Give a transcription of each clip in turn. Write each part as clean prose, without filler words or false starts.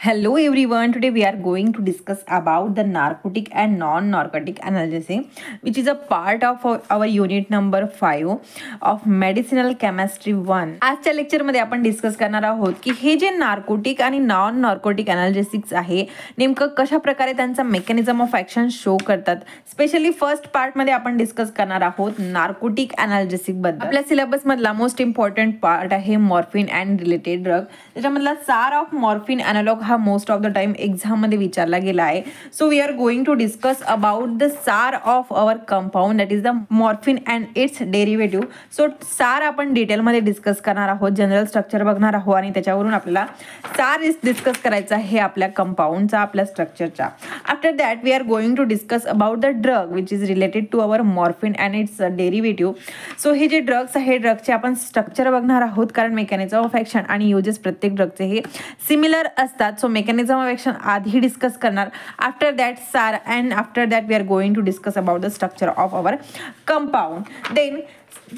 Hello everyone. Today we are going to discuss about the narcotic and non-narcotic analgesic, which is a part of our unit number 5 of medicinal chemistry 1. आजच्या lecture मध्ये आपण discuss करणार आहोत की हे जे narcotic आणि non narcotic analgesics आहे नेमकं कशा प्रकारे त्यांचा मेकॅनिझम ऑफ ॲक्शन शो करतात. स्पेशली फर्स्ट पार्ट मध्ये आपण डिस्कस करणार आहोत नार्कोटिक एनाल्जेसिक बद्दल. आपल्या सिलेबस मधला मोस्ट इम्पॉर्टंट पार्ट आहे मॉर्फिन अँड रिलेटेड ड्रग. त्याच्यामधला सार ऑफ मॉर्फिन अनालॉग हा most of the time exam मध्ये विचारला गेला आहे. So we are going to discuss about the SAR of our compound that is the morphine and its derivative. So SAR आपण डिटेलमध्ये discuss करणार आहोत, general structure बघणार आहोत आणि त्याच्यावरून आपल्याला सार डिस्कस करायचं आहे आपल्या कंपाऊंडचा, आपल्या स्ट्रक्चरचा. After that we are going to discuss about the drug which is related to our morphine and its derivative. So हे जे ड्रग्स आहे ड्रगचे आपण स्ट्रक्चर बघणार आहोत, कारण मेकॅनिझम ऑफ ॲक्शन आणि युजेस प्रत्येक ड्रगचे हे सिमिलर असतात. सो मेकॅनिझम ऑफ ॲक्शन आधी डिस्कस करणार, after that SAR, and after that we are going to discuss about the structure of our compound. Then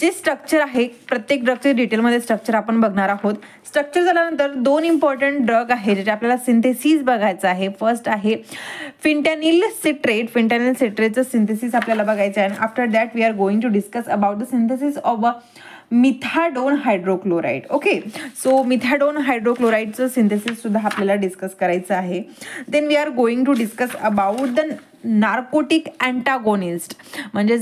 जे स्ट्रक्चर आहे प्रत्येक ड्रगचे डिटेलमध्ये स्ट्रक्चर आपण बघणार आहोत. स्ट्रक्चर झाल्यानंतर दोन इम्पॉर्टंट ड्रग आहे ज्याचे आपल्याला सिंथेसिस बघायचं आहे. फर्स्ट आहे फिंटॅनिल सिट्रेट. फिंटॅनिल सिट्रेटचं सिंथेसिस आपल्याला बघायचं आहे. After that we are going to discuss about the synthesis of methadone hydrochloride. Okay, so methadone हायड्रोक्लोराईडचं सिंथेसिस सुद्धा आपल्याला डिस्कस करायचं आहे. Then we are going to discuss about the narcotic antagonist, म्हणजे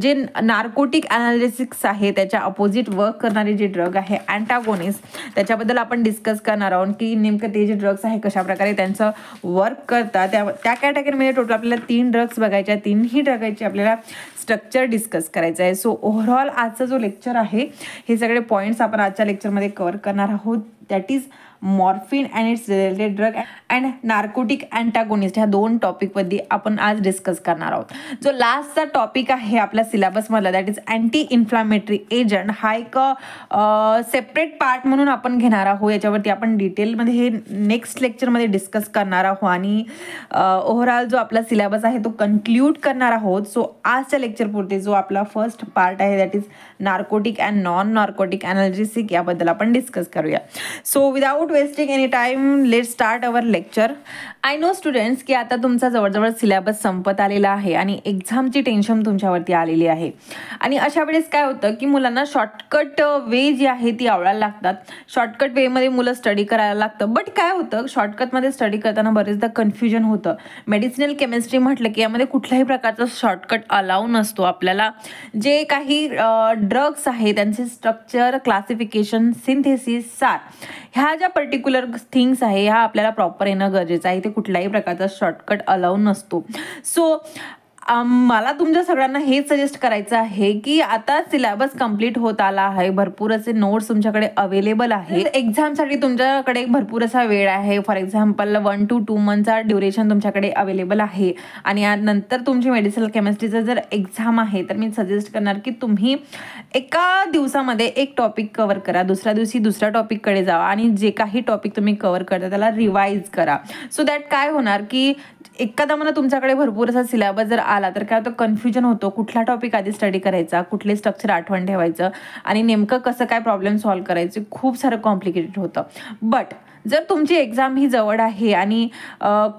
जे नार्कोटिक अनाल्जेसिक्स आहे त्याच्या अपोजिट वर्क करणारे जे ड्रग आहे अँटागोनिस्ट, त्याच्याबद्दल आपण डिस्कस करणार आहोत की नेमकं ते जे ड्रग्स आहे कशाप्रकारे त्यांचं वर्क करतात. त्या कॅटेगरीमध्ये टोटल आपल्याला 3 ड्रग्स बघायचे, 3ही ड्रगाची आपल्याला स्ट्रक्चर डिस्कस करायचं आहे. सो ओव्हरऑल आजचा जो लेक्चर आहे हे सगळे पॉईंट्स आपण आजच्या लेक्चरमध्ये कव्हर करणार आहोत. That is morphine and it's related drug and narcotic antagonist, ह्या 2 टॉपिकमध्ये आपण आज डिस्कस करणार आहोत. जो लास्टचा टॉपिक आहे आपल्या सिलेबसमधला that is anti inflammatory agent, हा एक सेपरेट पार्ट म्हणून आपण घेणार आहोत. याच्यावरती आपण डिटेलमध्ये हे नेक्स्ट लेक्चरमध्ये डिस्कस करणार आहोत आणि ओव्हरऑल जो आपला सिलेबस आहे तो कन्क्लूड करणार आहोत. सो आजच्या लेक्चरपुरते जो आपला फर्स्ट पार्ट आहे that is narcotic and non narcotic analgesic, याबद्दल आपण डिस्कस करूया. So without wasting any time let start our lecture. I know students की आता तुमचा जवळजवळ सिलेबस संपत आलेला आहे आणि एक्झामची टेन्शन तुमच्यावरती आलेली आहे. आणि अशा वेळेस काय होतं की मुलांना शॉर्टकट वे जी आहे ती आवडायला लागतात. शॉर्टकट वेमध्ये मुलं स्टडी करायला लागतं. बट काय होतं शॉर्टकटमध्ये स्टडी करताना बरेचदा कन्फ्युजन होतं. मेडिसिनल केमिस्ट्री म्हटलं की यामध्ये कुठल्याही प्रकारचा शॉर्टकट अलाउ नसतो. आपल्याला जे काही ड्रग्स आहे त्यांचे स्ट्रक्चर, क्लासिफिकेशन, सिंथेसिस, सार, ह्या ज्या पर्टिक्युलर थिंग्स आहे ह्या आपल्याला प्रॉपर येणं गरजेचं आहे. ते कुठल्याही प्रकारचा शॉर्टकट अलाउ नसतो. सो मला तुमच्या सगळ्यांना हेच सजेस्ट करायचं आहे की आता सिलेबस कंप्लीट होत आला आहे, भरपूर असे नोट्स तुमच्याकडे अवेलेबल आहे. एक्झामसाठी तुमच्याकडे भरपूर असा वेळ आहे. फॉर एक्झाम्पल 1 to 2 मंथचा ड्युरेशन तुमच्याकडे अवेलेबल आहे. आणि नंतर तुमची मेडिसिनल केमिस्ट्रीचं जर एक्झाम आहे तर मी सजेस्ट करणार की तुम्ही एका दिवसामध्ये एक टॉपिक कव्हर करा, दुसऱ्या दिवशी दुसऱ्या टॉपिककडे जावा आणि जे काही टॉपिक तुम्ही कव्हर करता त्याला रिवाईज करा. सो दॅट काय होणार की एखादा मला तुमच्याकडे भरपूर असा सिलेबस जर आला तर काय होतं कन्फ्युजन होतो, कुठला टॉपिक आधी स्टडी करायचा, कुठले स्ट्रक्चर आठवण ठेवायचं आणि नेमकं कसं काय प्रॉब्लेम सॉल्व्ह करायचे, खूप सारं कॉम्प्लिकेटेड होतं. बट जर तुमची एक्झाम ही जवळ आहे आणि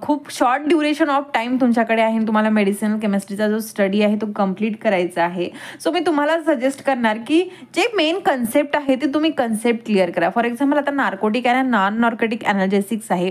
खूप शॉर्ट ड्युरेशन ऑफ टाईम तुमच्याकडे आहे आणि तुम्हाला मेडिसिनल केमिस्ट्रीचा जो स्टडी आहे तो कम्प्लीट करायचा आहे, सो मी तुम्हाला सजेस्ट करणार की जे मेन कन्सेप्ट आहे ते तुम्ही कन्सेप्ट क्लिअर करा. फॉर एक्झाम्पल आता नार्कोटिक आणि नॉन नार्कोटिक एनाल्जेसिक्स आहे,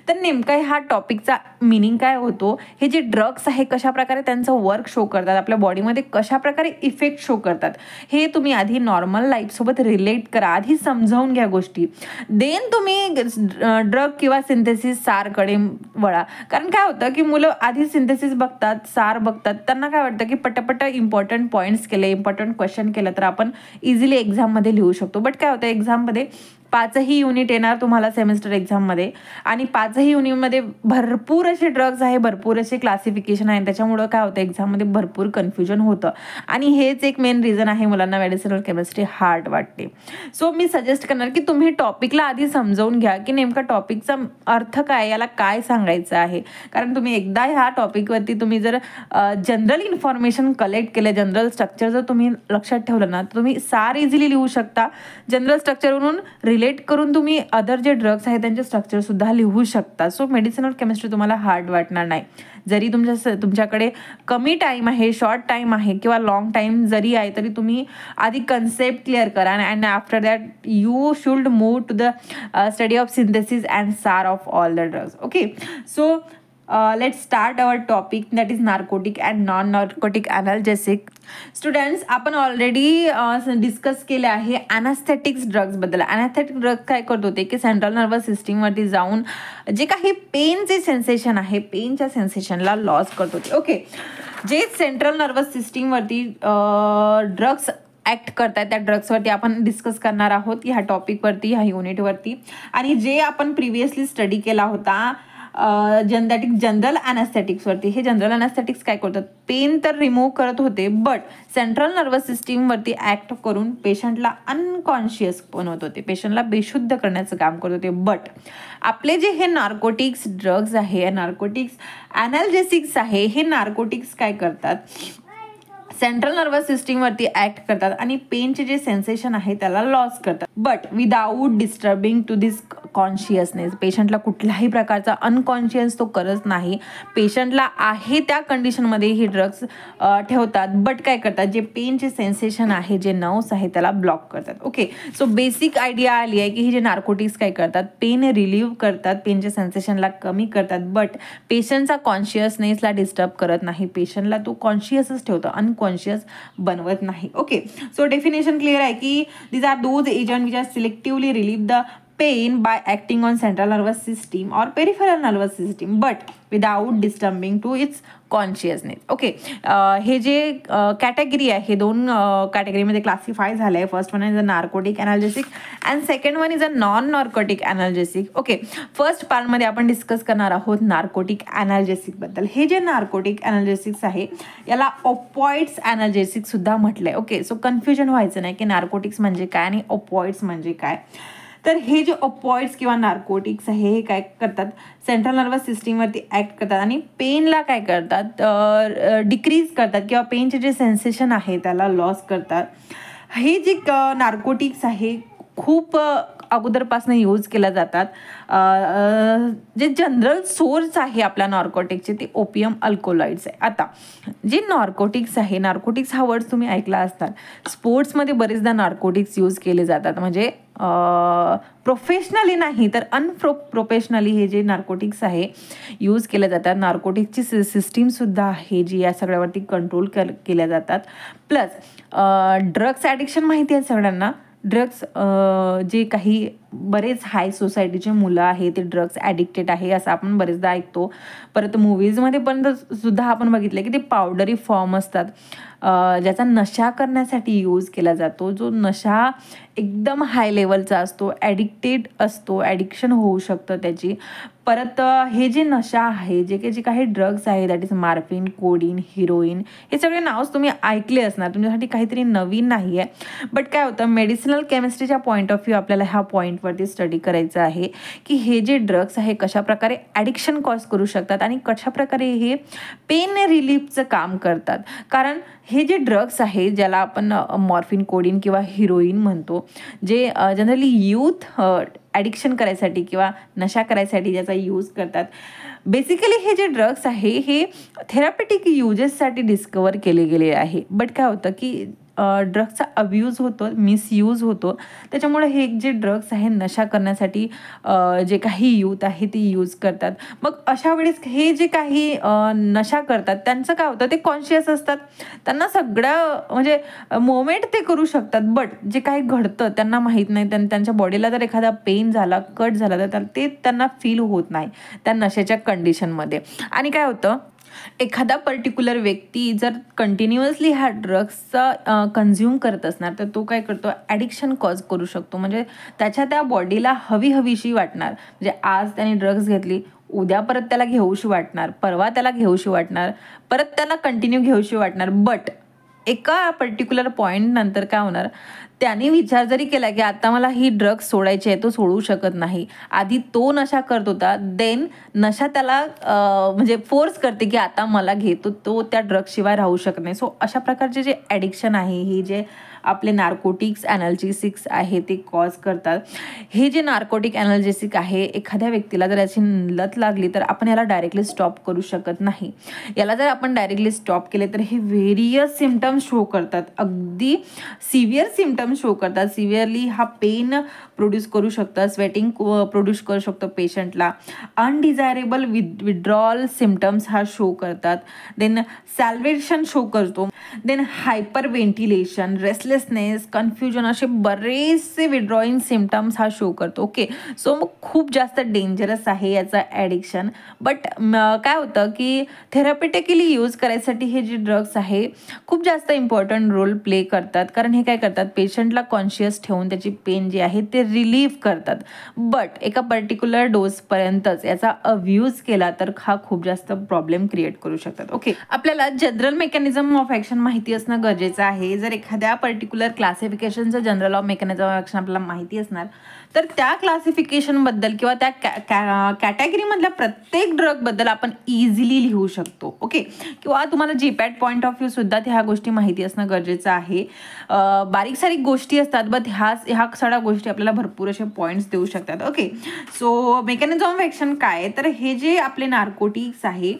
तर नेमका ह्या टॉपिकचा मिनिंग काय होतो, हे जे ड्रग्स आहे कशाप्रकारे त्यांचं वर्क शो करतात, आपल्या बॉडीमध्ये कशाप्रकारे इफेक्ट शो करतात, हे तुम्ही आधी नॉर्मल लाईफसोबत रिलेट करा, आधी समजावून घ्या गोष्टी. देन तुम्ही ड्रग किंवा सिंथेसिस सारकडे वळा. कारण काय होतं की मुलं आधी सिंथेसिस बघतात, सार बघतात, त्यांना काय वाटतं की पटपट इम्पॉर्टंट पॉईंट्स केले, इम्पॉर्टंट क्वेश्चन केलं तर आपण इझिली एक्झाममध्ये लिहू शकतो. बट काय होतं एक्झाममध्ये 5ही युनिट येणार तुम्हाला सेमिस्टर एक्झाममध्ये आणि 5ही युनिटमध्ये भरपूर असे ड्रग्स आहे, भरपूर असे क्लासिफिकेशन आहे. त्याच्यामुळं काय होतं एक्झाममध्ये भरपूर कन्फ्युजन होतं आणि हेच एक मेन रिझन आहे मुलांना मेडिसिनल केमिस्ट्री हार्ड वाटते. सो मी सजेस्ट करणार की तुम्ही टॉपिकला आधी समजावून घ्या की नेमका टॉपिकचा अर्थ काय, याला काय सांगायचं आहे. कारण तुम्ही एकदा ह्या टॉपिकवरती तुम्ही जर जनरल इन्फॉर्मेशन कलेक्ट केलं, जनरल स्ट्रक्चर जर तुम्ही लक्षात ठेवलं ना तर तुम्ही सार इझिली लिहू शकता. जनरल स्ट्रक्चरवरून रिलेट करून तुम्ही अदर जे ड्रग्स आहेत त्यांचे स्ट्रक्चरसुद्धा लिहू शकता. सो मेडिसिनल केमिस्ट्री तुम्हाला हार्ड वाटणार नाही. जरी तुमच्याकडे कमी टाईम आहे, शॉर्ट टाईम आहे किंवा लॉंग टाईम जरी आहे, तरी तुम्ही आधी कन्सेप्ट क्लिअर करा and after that you should move to the study of synthesis and SAR of all the drugs. Okay, so let's start our topic, that is narcotic and non-narcotic analgesic. Students, आपण already discuss केले आहे अॅनास्थेटिक्स drugs बद्दल. अॅनास्थेटिक drug काय करत होते की central nervous सिस्टीमवरती जाऊन जे काही पेनचे सेन्सेशन आहे, पेनच्या सेन्सेशनला लॉस करत होते. ओके, जे सेंट्रल नर्वस सिस्टीमवरती ड्रग्स ॲक्ट करतात त्या ड्रग्सवरती आपण डिस्कस करणार आहोत ह्या टॉपिकवरती, ह्या युनिटवरती. आणि जे आपण प्रिव्हियसली स्टडी केला होता जनरल अॅनास्थेटिक्सवरती, हे जनरल अॅनास्थेटिक्स काय करतात, पेन तर रिमूव्ह करत होते बट सेंट्रल नर्वस सिस्टीमवरती ॲक्ट करून पेशंटला अनकॉन्शियस बनवत होते, पेशंटला बेशुद्ध करण्याचं काम करत होते. बट आपले जे हे नार्कोटिक्स ड्रग्ज आहे, नार्कोटिक्स ॲनाल्जेसिक्स आहे, हे नार्कोटिक्स काय करतात, सेंट्रल नर्वस सिस्टीमवरती ॲक्ट करतात आणि पेनचे जे सेन्सेशन आहे त्याला लॉस करतात, but without disturbing to this consciousness. पेशंटला कुठल्याही प्रकारचा अनकॉन्शियस तो करत नाही, पेशंटला आहे त्या कंडिशनमध्ये हे ड्रग्स ठेवतात, बट काय करतात, जे पेनचे सेन्सेशन आहे, जे नर्व्स आहे त्याला ब्लॉक करतात. ओके, सो बेसिक आयडिया आली आहे की हे जे नार्कोटिक्स काय करतात, पेन रिलीव्ह करतात, पेनच्या सेन्सेशनला कमी करतात, बट पेशंटचा कॉन्शियसनेसला डिस्टर्ब करत नाही, पेशंटला तो कॉन्शियसच ठेवतो, अनकॉन्शियस बनवत नाही. ओके, सो डेफिनेशन क्लिअर आहे की these are those agents which are selectively relieve the pain by acting on central nervous system or peripheral nervous system but without disturbing to its consciousness. Okay, हे जे category आहे, हे दोन कॅटेगरीमध्ये classify झालं आहे. First one is a narcotic analgesic and second one is a non narcotic analgesic. Okay, first पार्टमध्ये आपण डिस्कस करणार आहोत नार्कोटिक अॅनाल्जेसिकबद्दल. हे जे नार्कोटिक अॅनाल्जेसिक्स आहे याला ऑपॉइड्स अॅनाल्जेसिक सुद्धा म्हटलं आहे. ओके, सो कन्फ्युजन व्हायचं नाही की नार्कोटिक्स म्हणजे काय आणि ऑपॉइड्स म्हणजे काय. तर हे जे ऑपॉइड्स किंवा नार्कोटिक्स आहे हे काय करतात, सेंट्रल नर्वस सिस्टीमवरती ॲक्ट करतात आणि पेनला काय करतात, डिक्रीज करतात किंवा पेनचे जे सेन्सेशन आहे त्याला लॉस करतात. हे जे नार्कोटिक्स आहे खूप अगोदरपासून यूज केल्या जातात. जे जनरल सोर्स आहे आपल्या नार्कोटिक्सचे ते ओपियम अल्कोलॉइड्स आहे. आता जे नार्कोटिक्स आहे, नार्कोटिक्स हा वर्ड तुम्ही ऐकला असणार, स्पोर्ट्समध्ये बरेचदा नार्कोटिक्स यूज केले जातात, म्हणजे प्रोफेशनली नाही तर प्रोफेशनली हे जे नार्कोटिक्स आहे यूज केले जातात. नार्कोटिक्सची सिस्टीमसुद्धा आहे जी या सगळ्यावरती कंट्रोल केल्या जातात. प्लस ड्रग्स ॲडिक्शन माहिती आहे सगळ्यांना. ड्रग्स जे काही बरेच हाय सोसायटीचे मुलं आहे ते ड्रग्स ॲडिक्टेड आहे असं आपण बरेचदा ऐकतो. परत मूवीजमध्ये पण सुद्धा आपण बघितलं की ते पावडरी फॉर्म असतात ज्याचा नशा करण्यासाठी यूज केला जातो, जो नशा एकदम हाय लेवलचा असतो, ॲडिक्टेड असतो, ॲडिक्शन होऊ शकतं त्याची. परत हे जे नशा आहे, जे काही ड्रग्स आहे, that is morphine, codeine, heroine, हे सगळे नावच तुम्ही ऐकले असणार, तुमच्यासाठी काहीतरी नवीन नाही आहे. बट काय होतं, मेडिसिनल केमिस्ट्रीच्या पॉईंट ऑफ व्ह्यू आपल्याला ह्या पॉईंटवरती स्टडी करायचं आहे की हे जे ड्रग्स आहे कशाप्रकारे ॲडिक्शन कॉज करू शकतात आणि कशाप्रकारे हे पेन रिलीफचं काम करतात. कारण हे जे ड्रग्स आहे ज्याला आपण मॉर्फिन, कोडीन किंवा हिरोईन म्हणतो, जे जनरली यूथ ॲडिक्शन करायसाठी किंवा नशा करायसाठी ज्याचा यूज करतात. बेसिकली हे जे ड्रग्स आहे हे थेरापेटिक युजेससाठी डिस्कवर केले गेले आहे. बट काय होतं की ड्रग्सचा अब्यूज होतो, मिसयूज होतो, त्याच्यामुळे हे जे ड्रग्स आहे नशा करण्यासाठी जे काही यूथ आहे ते यूज करतात. मग अशा वेळेस हे जे काही नशा करतात त्यांचं काय होतं, ते कॉन्शियस असतात, त्यांना सगळ्या म्हणजे मोमेंट ते करू शकतात, बट जे काही घडतं त्यांना माहीत नाही. त्यांच्या बॉडीला जर एखादा पेन झाला, कट झाला तर ते त्यांना फील होत नाही त्या नशेच्या कंडिशनमध्ये. आणि काय होतं, एखादा पर्टिक्युलर व्यक्ती जर कंटिन्युअसली ह्या ड्रग्सचा कन्झ्युम करत असणार तर तो काय करतो, ॲडिक्शन कॉज करू शकतो. म्हणजे त्याच्या त्या बॉडीला हवीशी वाटणार, म्हणजे आज त्याने ड्रग्स घेतली, उद्या परत त्याला घेऊशी वाटणार, परवा त्याला घेऊशी वाटणार, परत त्याला कंटिन्यू घेऊशी वाटणार. बट एका पर्टिक्युलर पॉईंट नंतर काय होणार, त्याने विचार जरी केला की आता मला ही ड्रग्स सोडायची आहे, तो सोडू शकत नाही. आधी तो नशा करत होता, देन नशा त्याला म्हणजे फोर्स करते की आता मला घेतो, तो त्या ड्रग्सशिवाय राहू शकत नाही. सो अशा प्रकारचे जे ॲडिक्शन आहे, हे जे आपले नार्कोटिक्स ॲनल्जेसिक्स आहे ते कॉज करतात. हे जे नार्कोटिक ॲनल्जेसिक आहे, एखाद्या व्यक्तीला जर याची लत लागली तर आपण याला डायरेक्टली स्टॉप करू शकत नाही. याला जर आपण डायरेक्टली स्टॉप केले तर हे व्हेरियस सिम्पटम्स शो करतात, अगदी सिव्हिअर सिम्पटम्स शो करतात. सिव्हिअरली हा पेन प्रोड्यूस करू शकतं, स्वेटिंग प्रोड्यूस करू शकतो पेशंटला, अनडिझायरेबल विड्रॉल सिम्पटम्स हा शो करतात, देन सॅल्वेशन शो करतो, then hyperventilation, restlessness, confusion, असे बरेचसे विड्रॉईंग सिम्पटम्स हा शो करतो. ओके, सो मग खूप जास्त डेंजरस आहे याचं ॲडिक्शन. बट काय होतं की थेरपिटिकली यूज करायसाठी हे जे ड्रग्स आहे खूप जास्त इम्पॉर्टंट रोल प्ले करतात. कारण हे काय करतात, पेशंटला कॉन्शियस ठेवून त्याची पेन जी आहे ते रिलीव्ह करतात. बट एका पर्टिक्युलर डोसपर्यंतच याचा अब्यूज केला तर हा खूप जास्त प्रॉब्लेम क्रिएट करू शकतात. ओके, आपल्याला जनरल मेकॅनिझम ऑफ ॲक्शन माहिती असणं गरजेचं आहे. जर एखाद्या पर्टिक्युलर क्लासिफिकेशनचं general of mechanism of action आपल्याला माहिती असणार तर त्या क्लासिफिकेशनबद्दल किंवा त्या कॅटेगरीमधल्या प्रत्येक ड्रगबद्दल आपण इझिली लिहू शकतो. ओके, किंवा तुम्हाला जीपॅट पॉईंट ऑफ व्ह्यूसुद्धा ह्या गोष्टी माहिती असणं गरजेचं आहे. बारीक सारीक गोष्टी असतात, बट ह्या सगळ्या गोष्टी आपल्याला भरपूर असे पॉईंट्स देऊ शकतात. Okay, so mechanism of action काय, तर हे जे आपले नार्कोटिक्स आहे,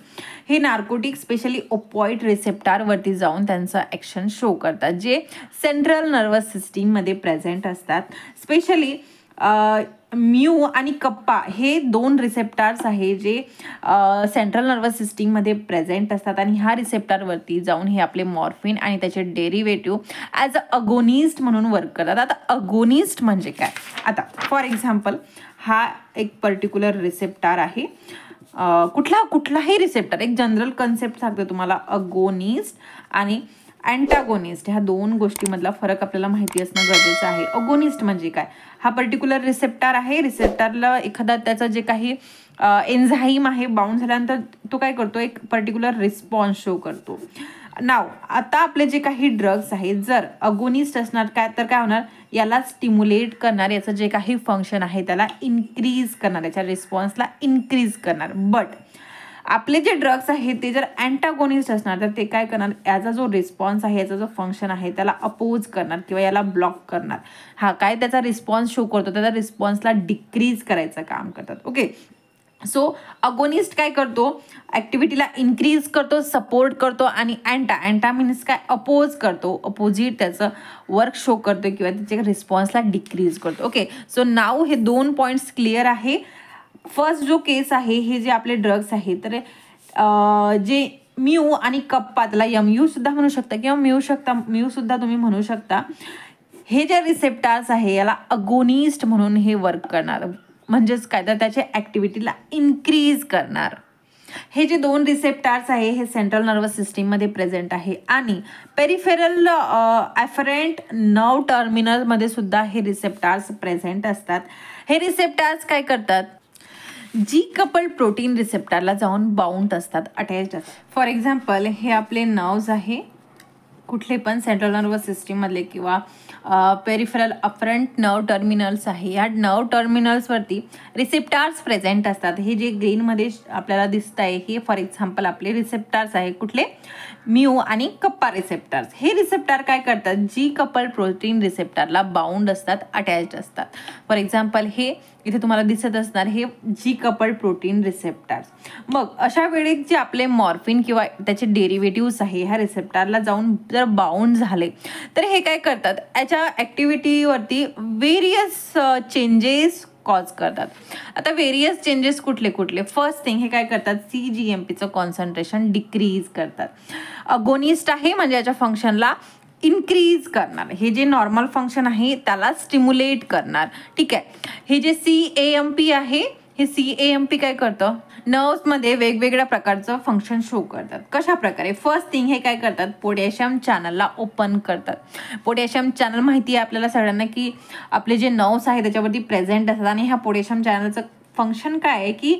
हे नार्कोटिक्स स्पेशली ओपॉइड रिसेप्टारवरती जाऊन त्यांचं ॲक्शन शो करतात, जे सेंट्रल नर्वस सिस्टीममध्ये प्रेझेंट असतात. स्पेशली म्यू आणि कप्पा हे दोन रिसेप्टार्स आहे जे सेंट्रल नर्वस सिस्टीममध्ये प्रेझेंट असतात आणि ह्या रिसेप्टारवरती जाऊन हे आपले मॉर्फिन आणि त्याचे डेरिव्हेटिव्ह ॲज अ अगोनिस्ट म्हणून वर्क करतात. आता अगोनिस्ट म्हणजे काय, आता फॉर एक्झाम्पल हा एक पर्टिक्युलर रिसेप्टार आहे, कुठलाही रिसेप्टर, एक जनरल कन्सेप्ट सांगते तुम्हाला, अगोनिस्ट आणि अँटागोनिस्ट ह्या दोन गोष्टीमधला फरक आपल्याला माहिती असणं गरजेचं आहे. अगोनिस्ट म्हणजे काय, हा पर्टिक्युलर रिसेप्टार आहे, रिसेप्टारला एखादा त्याचं जे काही एन्झाईम आहे बाउंड झाल्यानंतर तो काय करतो, एक पर्टिक्युलर रिस्पॉन्स शो करतो. नाव आता आपले जे काही ड्रग्स आहेत जर अगोनिस्ट असणार काय तर काय होणार, याला स्टिम्युलेट करणार, याचं जे काही फंक्शन आहे त्याला इन्क्रीज करणार, याच्या रिस्पॉन्सला इन्क्रीज करणार. बट आपले जे ड्रग्स आहेत ते जर अँटागोनिस्ट असणार तर ते काय करणार, याचा जो रिस्पॉन्स आहे, याचा जो फंक्शन आहे त्याला अपोज करणार किंवा याला ब्लॉक करणार. हा काय त्याचा रिस्पॉन्स शो करतो, त्याचा रिस्पॉन्सला डिक्रीज करायचं काम करतात. ओके, सो अगोनिस्ट काय करतो, ॲक्टिव्हिटीला इन्क्रीज करतो, सपोर्ट करतो, आणि अँटा मीन्स काय, अपोज करतो, अपोजिट त्याचं वर्क शो करतो किंवा त्याच्या रिस्पॉन्सला डिक्रीज करतो. ओके, सो नाव हे दोन पॉईंट्स क्लिअर आहे. फर्स्ट जो केस आहे, हे जे आपले ड्रग्स आहे तर जे म्यू आणि कप्पा, त्याला MU सुद्धा म्हणू शकता किंवा म्यू सुद्धा तुम्ही म्हणू शकता, हे जे रिसेप्टार्स आहे याला अगोनिस्ट म्हणून हे वर्क करणार, म्हणजेच काय तर त्याच्या ॲक्टिव्हिटीला इन्क्रीज करणार. हे जे दोन रिसेप्टार्स आहे हे सेंट्रल नर्वस सिस्टीममध्ये प्रेझेंट आहे आणि पेरिफेरल ॲफरंट नर्व टर्मिनलमध्ये सुद्धा हे रिसेप्टार्स प्रेझेंट असतात. हे रिसेप्टार्स काय करतात, जी कपल प्रोटीन रिसेप्टारला जाऊन बाउंड असतात, अटॅच्ड असतात. फॉर एक्झाम्पल हे आपले नर्व्स आहे, कुठले पण सेंट्रल नर्वस सिस्टीममधले किंवा पेरिफेरल अफरंट नर्व टर्मिनल्स आहे, या नर्व टर्मिनल्सवरती रिसेप्टार्स प्रेझेंट असतात. हे जे ग्रीनमध्ये आपल्याला दिसत आहे हे फॉर एक्झाम्पल आपले रिसेप्टार्स आहे, कुठले, म्यू आणि कप्पा रिसेप्टार्स. हे रिसेप्टार काय करतात, जी कपल प्रोटीन रिसेप्टारला बाउंड असतात, अटॅच्ड असतात. फॉर एक्झाम्पल हे इथे तुम्हाला दिसत असणार हे जी कपल प्रोटीन रिसेप्टार्स. मग अशा वेळी जे आपले मॉर्फिन किंवा त्याचे डेरिव्हेटिव्हज आहे ह्या रिसेप्टारला जाऊन जर बाउंड झाले तर हे काय करतात, याच्या ॲक्टिव्हिटीवरती व्हेरियस चेंजेस कॉज करतात. आता व्हेरियस चेंजेस कुठले कुठले, फर्स्ट थिंग हे काय करतात, CGMPचं कॉन्सन्ट्रेशन डिक्रीज करतात. अगोनिस्ट आहे म्हणजे याच्या फंक्शनला इन्क्रीज करणार, हे जे नॉर्मल फंक्शन आहे त्याला स्टिम्युलेट करणार. ठीक आहे, हे जे CAMP आहे, हे CAMP काय करतं, नर्व्समध्ये वेगवेगळ्या प्रकारचं फंक्शन शो करतात. कशा प्रकारे, फर्स्ट थिंग हे काय करतात, पोटॅशियम चॅनलला ओपन करतात. पोटॅशियम चॅनल माहिती आहे आपल्याला सगळ्यांना की आपले जे नर्व्स आहे त्याच्यावरती प्रेझेंट असतात आणि ह्या पोटॅशियम चॅनलचं फंक्शन काय आहे की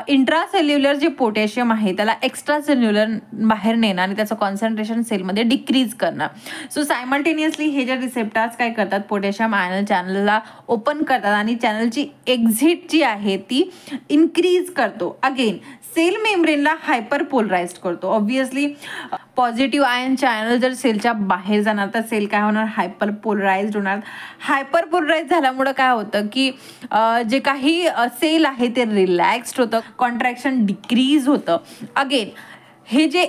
इंट्रासेल्युलर जे पोटॅशियम आहे त्याला एक्स्ट्रा सेल्युलर बाहेर नेणं आणि त्याचं कॉन्सन्ट्रेशन सेलमध्ये डिक्रीज करणं. सो सायमल्टेनियसली हे जे रिसेप्टर्स काय करतात, पोटॅशियम आयन चॅनलला ओपन करतात आणि चॅनलची एक्झिट जी आहे ती इन्क्रीज करतो. अगेन सेल मेम्ब्रेनला हायपरपोलराइज्ड करतो. ऑब्विसली पॉझिटिव्ह आयन चॅनल जर सेलच्या बाहेर जाणार तर सेल काय होणार, हायपरपोलराइज्ड होणार. हायपरपोलराइज झाल्यामुळं काय होतं की जे काही सेल आहे ते रिलॅक्स्ड होतं, कॉन्ट्रॅक्शन डिक्रीज होतं. अगेन हे जे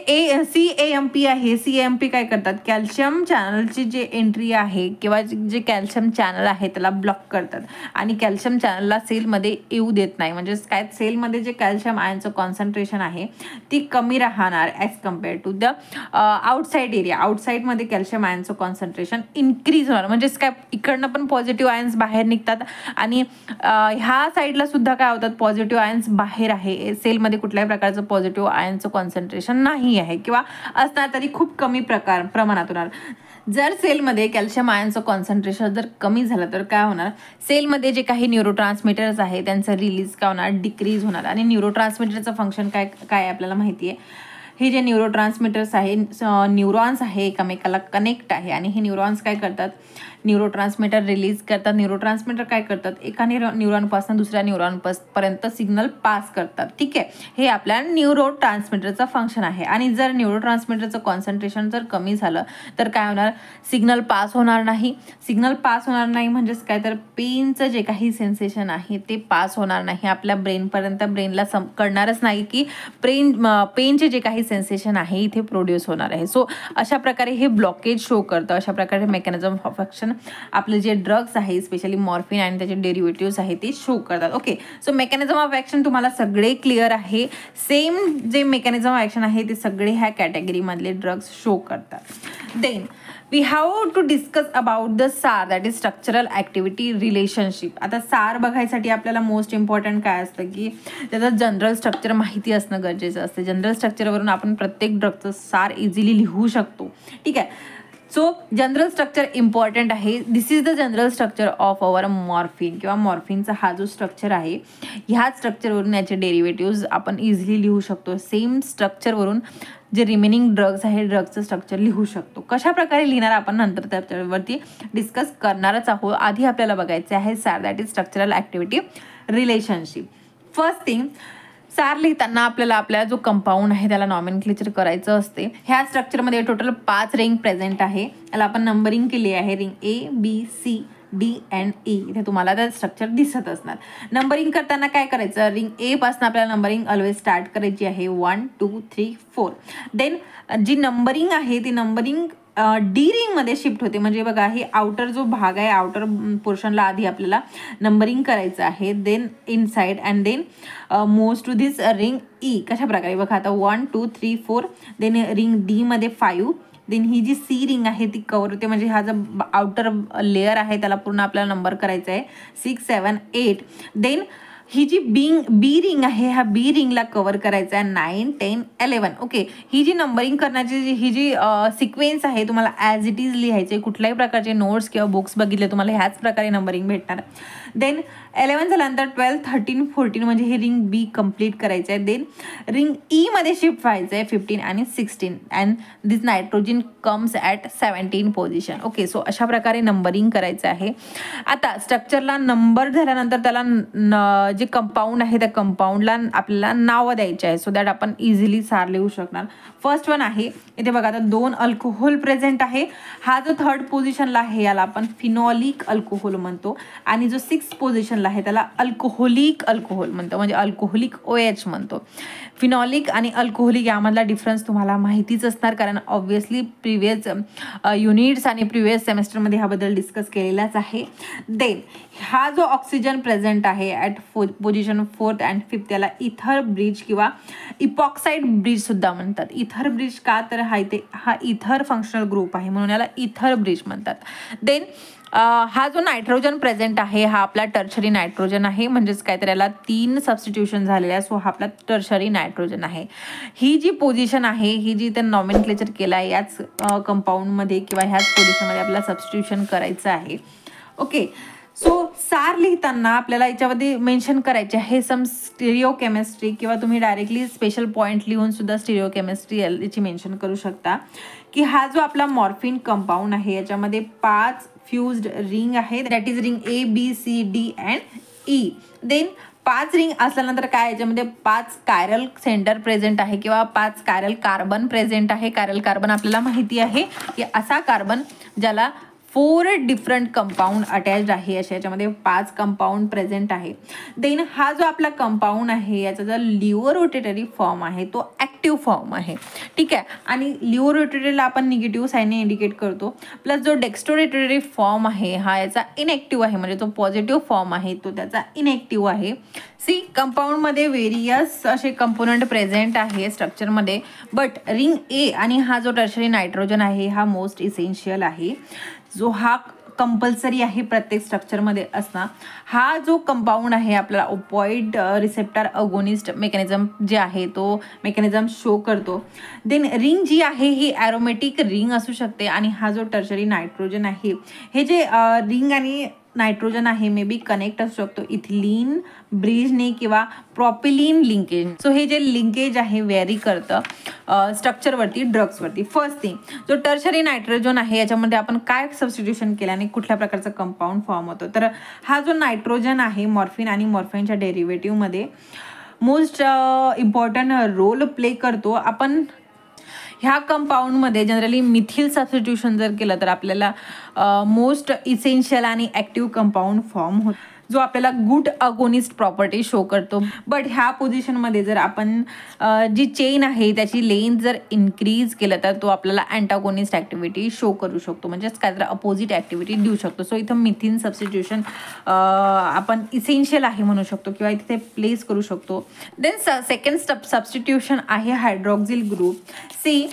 CAMP आहे, CAMP काय करतात, कॅल्शियम चॅनलची जे एंट्री आहे किंवा जे कॅल्शियम चॅनल आहे त्याला ब्लॉक करतात आणि कॅल्शियम चॅनलला सेलमध्ये येऊ देत नाही. म्हणजे काय, सेलमध्ये जे कॅल्शियम आयनचं कॉन्सन्ट्रेशन आहे ती कमी राहणार as compare to the outside area. आउटसाईडमध्ये कॅल्शियम आयनचं कॉन्सन्ट्रेशन इन्क्रीज होणार. म्हणजेच काय, इकडनं पण पॉझिटिव्ह आयन्स बाहेर निघतात आणि ह्या साईडला सुद्धा काय होतात, पॉझिटिव्ह आयन्स बाहेर आहे. सेलमध्ये कुठल्याही प्रकारचं पॉझिटिव्ह आयनचं कॉन्सन्ट्रेशन नाही आहे किंवा असणार तरी खूप कमी प्रमाणात होणार. जर सेलमध्ये कॅल्शियम आयनचं कॉन्सन्ट्रेशन जर कमी झालं तर काय होणार, सेलमध्ये जे काही न्यूरोट्रान्समीटर्स आहे त्यांचं रिलीज काय होणार, डिक्रीज होणार. आणि न्यूरोट्रान्समीटरचं फंक्शन काय आपल्याला माहिती आहे. हे जे न्यूरोट्रान्समीटर्स आहे, न्यूरॉन्स आहे, एकमेकाला कनेक्ट आहे आणि हे न्यूरॉन्स काय करतात, न्यूरोट्रान्समीटर रिलीज करतात. न्यूरोट्रान्समीटर काय करतात, एका न्यूरॉनपासून दुसऱ्या न्यूरॉनपर्यंत सिग्नल पास करतात. ठीक आहे, हे आपल्या न्यूरोट्रान्समीटरचं फंक्शन आहे. आणि जर न्यूरोट्रान्समीटरचं कॉन्सन्ट्रेशन जर कमी झालं तर काय होणार, सिग्नल पास होणार नाही. सिग्नल पास होणार नाही म्हणजेच काय, तर पेनचं जे काही सेन्सेशन आहे ते पास होणार नाही आपल्या ब्रेनपर्यंत. ब्रेनला कळणारच नाही की पेनचे जे काही सेन्सेशन आहे इथे प्रोड्यूस होणार आहे. सो अशा प्रकारे हे ब्लॉकेज शो करतं. अशा प्रकारे मेकॅनिझम ऑफ ॲक्शन आपले जे ड्रग्स आहे, स्पेशली मॉर्फिन आणि त्याचे डेरिव्हेटिव्स आहे ते शो करतात. Okay, so mechanism of action तुम्हाला सगळे क्लिअर आहे. सेम जे मेकॅनिझम ऑफ ॲक्शन आहे ते सगळे ह्या कॅटेगरीमधले ड्रग्स शो करतात. Then we have to discuss about the SAR, that is structural activity relationship. आता SAR बघायसाठी आपल्याला मोस्ट इम्पॉर्टंट काय असतं की त्याचं जनरल स्ट्रक्चर माहिती असणं गरजेचं असतं. जनरल स्ट्रक्चरवरून आपण प्रत्येक ड्रगचं SAR इझिली लिहू शकतो. ठीक आहे, सो जनरल स्ट्रक्चर इम्पॉर्टंट आहे. This is the general structure of our morphine किंवा मॉर्फिनचा हा जो स्ट्रक्चर आहे, ह्या स्ट्रक्चरवरून याचे डेरिव्हेटिव्ज आपण इझिली लिहू शकतो. सेम स्ट्रक्चरवरून जे रिमेनिंग ड्रग्स आहे ड्रग्सचं स्ट्रक्चर लिहू शकतो. कशा प्रकारे लिहिणार आपण नंतर त्याच्यावरती डिस्कस करणारच आहोत. आधी आपल्याला बघायचे आहे SAR, that is structural activity relationship. First thing, SAR लिहिताना आपल्याला आपला जो कंपाऊंड आहे त्याला नॉमेनक्लेचर करायचं असते. ह्या स्ट्रक्चरमध्ये टोटल 5 रिंग प्रेझेंट आहे. याला आपण नंबरिंग केली आहे, रिंग ABCD and E. इथे तुम्हाला त्या स्ट्रक्चर दिसत असणार. नंबरिंग करताना काय करायचं, रिंग A पासून आपल्याला नंबरिंग ऑलवेज स्टार्ट करायची आहे 1 2 3 4. देन जी नंबरिंग आहे ती नंबरिंग डी रिंगमध्ये शिफ्ट होते. म्हणजे बघा, ही आउटर जो भाग आहे, आउटर पोर्शनला आधी आपल्याला नंबरिंग करायचं आहे. Then inside and then moves to this ring E. कशा प्रकारे बघा, आता 1 2 3 4. देन रिंग D मध्ये 5. देन ही जी C रिंग आहे ती कव्हर होते. म्हणजे हा जो आउटर लेअर आहे त्याला पूर्ण आपल्याला नंबर करायचा आहे 6 7 8. देन ही जी बी रिंग आहे, ह्या बी रिंगला कव्हर करायचं आहे 9 10 11. ओके, ही जी नंबरिंग करण्याची ही जी सिक्वेन्स आहे तुम्हाला ॲज इट इज लिहायचे. कुठल्याही प्रकारचे नोट्स किंवा बुक्स बघितले तुम्हाला ह्याच प्रकारे नंबरिंग भेटणार. देन 11 झाल्यानंतर 12 13 14 म्हणजे ही रिंग बी कंप्लीट करायचं आहे. देन रिंग ई मध्ये शिफ्ट व्हायचं आहे 15 आणि 16 and this nitrogen comes at 17 position. Okay, so अशा प्रकारे नंबरिंग करायचं आहे. आता स्ट्रक्चरला नंबर झाल्यानंतर त्याला जे कंपाऊंड आहे त्या कंपाऊंडला आपल्याला नावं द्यायचे आहे सो दॅट आपण इझिली SAR लिहू शकणार. फर्स्ट वन आहे इथे बघा, आता 2 अल्कोहोल प्रेझेंट आहे. हा जो 3rd पोझिशनला आहे याला आपण फिनॉलिक अल्कोहोल म्हणतो आणि जो 6th पोझिशनला आहे त्याला अल्कोहोलिक अल्कोहोल म्हणतो, म्हणजे अल्कोहोलिक OH म्हणतो. फिनॉलिक आणि अल्कोहोलिक यामधला डिफरन्स तुम्हाला माहितीच असणार, कारण ऑब्व्हियसली प्रिव्हियस युनिट्स आणि प्रिव्हियस सेमेस्टरमध्ये ह्याबद्दल डिस्कस केलेलाच आहे. देन हा जो ऑक्सिजन प्रेझेंट आहे at position 4th and 5th त्याला इथर ब्रिज किंवा इपॉक्साईड ब्रिज सुद्धा म्हणतात. इथर ब्रिज का, तर हा इथर फंक्शनल ग्रुप आहे म्हणून याला इथर ब्रिज म्हणतात. देन हा जो नायट्रोजन प्रेझेंट आहे हा आपला टर्शरी नायट्रोजन आहे, म्हणजेच काय तर याला 3 सबस्टिट्यूशन झालेले आहे. सो हा आपला टर्शरी नायट्रोजन आहे. ही जी पोझिशन आहे, ही जी त्यांनी नॉमेनक्लेचर केलं आहे याच कंपाऊंडमध्ये किंवा ह्याच पोझिशनमध्ये आपल्याला सबस्टिट्यूशन करायचं आहे. ओके, सो सार लिहिताना आपल्याला याच्यामध्ये मेन्शन करायचे आहे सम स्टिरिओकेमिस्ट्री, किंवा तुम्ही डायरेक्टली स्पेशल पॉईंट लिहून सुद्धा स्टिरिओकेमिस्ट्री याची मेन्शन करू शकता, की हा जो आपला मॉर्फिन कंपाऊंड आहे याच्यामध्ये 5 फ्युज्ड रिंग आहे, that is ring ABCD and E. Then 5 ring असल्यानंतर काय, याच्यामध्ये 5 कायरल सेंटर प्रेझेंट आहे किंवा 5 कायरल कार्बन प्रेझेंट आहे. कायरल कार्बन आपल्याला माहिती आहे की असा कार्बन ज्याला 4 डिफरंट कंपाऊंड अटॅच्ड आहे, अशा याच्यामध्ये 5 कंपाऊंड प्रेझेंट आहे. देन हा जो आपला कंपाऊंड आहे याचा जो लिव्हर रोटेटरी फॉर्म आहे तो ॲक्टिव्ह फॉर्म आहे, ठीक आहे. आणि लिव्हर रोटेटरीला आपण निगेटिव्ह साईनने इंडिकेट करतो. प्लस जो डेक्स्ट्रोरोटेटरी फॉर्म आहे हा याचा इनएक्टिव्ह आहे, म्हणजे जो पॉझिटिव्ह फॉर्म आहे तो त्याचा इनएक्टिव्ह आहे. सी कंपाऊंडमध्ये व्हेरियस असे कंपोनंट प्रेझेंट आहे स्ट्रक्चरमध्ये, बट रिंग ए आणि हा जो टर्शरी नायट्रोजन आहे हा मोस्ट इसेन्शियल आहे, जो हा कंपल्सरी आहे प्रत्येक स्ट्रक्चरमध्ये असणं. हा जो कंपाऊंड आहे आपल्याला ओपॉइड रिसेप्टर अगोनिस्ट मेकॅनिझम जे आहे तो मेकॅनिझम शो करतो. देन रिंग जी आहे ही ॲरोमॅटिक रिंग असू शकते, आणि हा जो टर्शरी नायट्रोजन आहे हे जे रिंग आणि नायट्रोजन आहे मे बी कनेक्ट असू शकतो इथिलीन ब्रिजने किंवा प्रॉपिलिन लिंकेज. सो हे जे लिंकेज आहे व्हेरी करतं स्ट्रक्चरवरती, ड्रग्सवरती. फर्स्ट थिंग, जो टर्शरी नायट्रोजन आहे याच्यामध्ये आपण काय सबस्टिट्यूशन केल्याने कुठल्या प्रकारचं कंपाऊंड फॉर्म होतो, तर हा जो नायट्रोजन आहे मॉर्फिन आणि मॉर्फिनच्या डेरिव्हेटिव्हमध्ये मोस्ट इम्पॉर्टंट रोल प्ले करतो. आपण ह्या कंपाऊंडमध्ये जनरली मिथिल सबस्टिट्यूशन जर केलं तर आपल्याला मोस्ट इसेन्शियल आणि ॲक्टिव्ह कंपाऊंड फॉर्म होतो, जो आपल्याला गुड अगोनिस्ट प्रॉपर्टी शो करतो. बट ह्या पोझिशनमध्ये जर आपण जी चेन आहे त्याची लेंथ जर इन्क्रीज केलं तर तो आपल्याला अँटागोनिस्ट ॲक्टिव्हिटी शो करू शकतो, म्हणजेच काय तर अपोजिट ॲक्टिव्हिटी देऊ शकतो. सो इथं मिथिन सबस्टिट्यूशन आपण इसेन्शियल आहे म्हणू शकतो किंवा इथे प्लेस करू शकतो. देन सेकंड सबस्टिट्यूशन आहे हायड्रॉक्झिल ग्रुप. सी